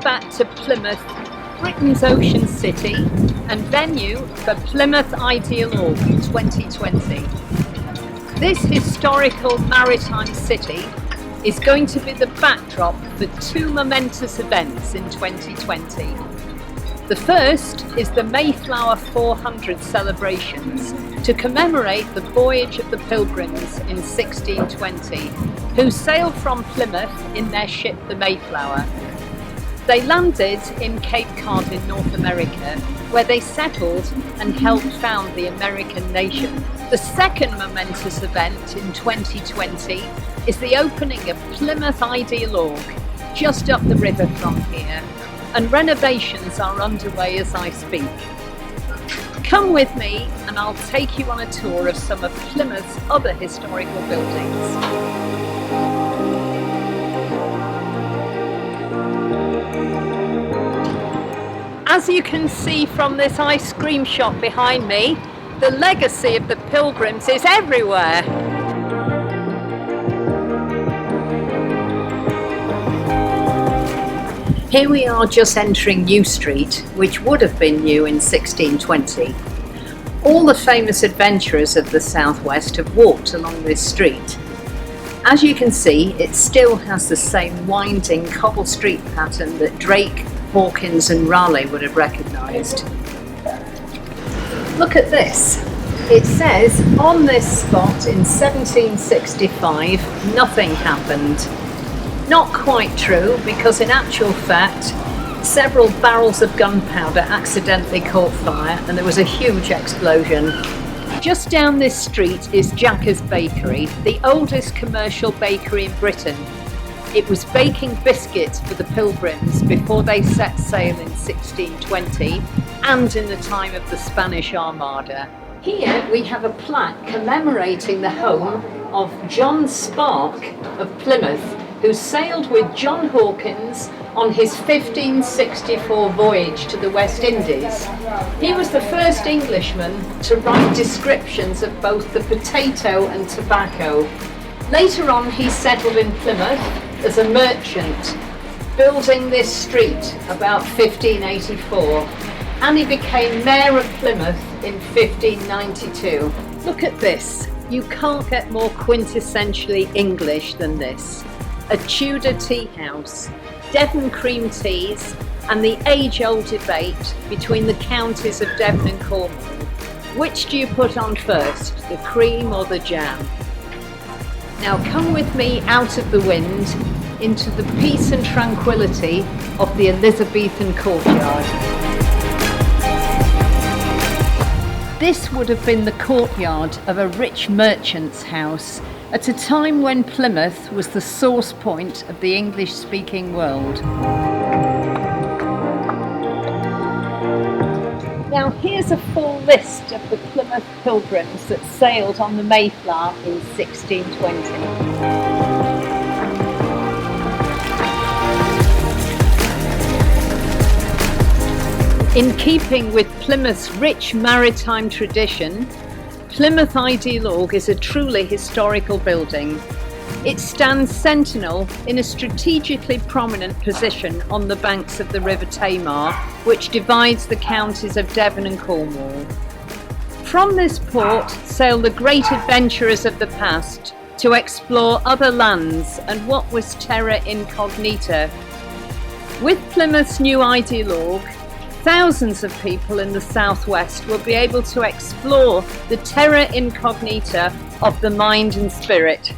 back to Plymouth, Britain's ocean city and venue for Plymouth Ideal Org 2020. This historical maritime city is going to be the backdrop for two momentous events in 2020. The first is the Mayflower 400 celebrations to commemorate the voyage of the Pilgrims in 1620, who sailed from Plymouth in their ship the Mayflower. They landed in Cape Cod in North America, where they settled and helped found the American nation. The second momentous event in 2020 is the opening of Plymouth Ideal Org, just up the river from here, and renovations are underway as I speak. Come with me and I'll take you on a tour of some of Plymouth's other historical buildings. As you can see from this ice cream shop behind me, the legacy of the Pilgrims is everywhere. Here we are just entering New Street, which would have been new in 1620. All the famous adventurers of the Southwest have walked along this street. As you can see, it still has the same winding cobble street pattern that Drake, Hawkins and Raleigh would have recognised. Look at this. It says on this spot in 1765 nothing happened. Not quite true, because in actual fact several barrels of gunpowder accidentally caught fire and there was a huge explosion. Just down this street is Jacker's Bakery, the oldest commercial bakery in Britain. It was baking biscuits for the Pilgrims before they set sail in 1620 and in the time of the Spanish Armada. Here we have a plaque commemorating the home of John Spark of Plymouth, who sailed with John Hawkins on his 1564 voyage to the West Indies. He was the first Englishman to write descriptions of both the potato and tobacco. Later on he settled in Plymouth as a merchant, building this street about 1584, and he became Mayor of Plymouth in 1592. Look at this. You can't get more quintessentially English than this. A Tudor tea house, Devon cream teas, and the age-old debate between the counties of Devon and Cornwall. Which do you put on first, the cream or the jam? Now come with me out of the wind into the peace and tranquility of the Elizabethan courtyard. This would have been the courtyard of a rich merchant's house at a time when Plymouth was the source point of the English-speaking world. Now here's a full list of the Plymouth Pilgrims that sailed on the Mayflower in 1620. In keeping with Plymouth's rich maritime tradition, Plymouth Ideal Org is a truly historical building. It stands sentinel in a strategically prominent position on the banks of the River Tamar, which divides the counties of Devon and Cornwall. From this port sail the great adventurers of the past to explore other lands and what was terra incognita. With Plymouth's new Ideal Org, thousands of people in the southwest will be able to explore the terra incognita of the mind and spirit.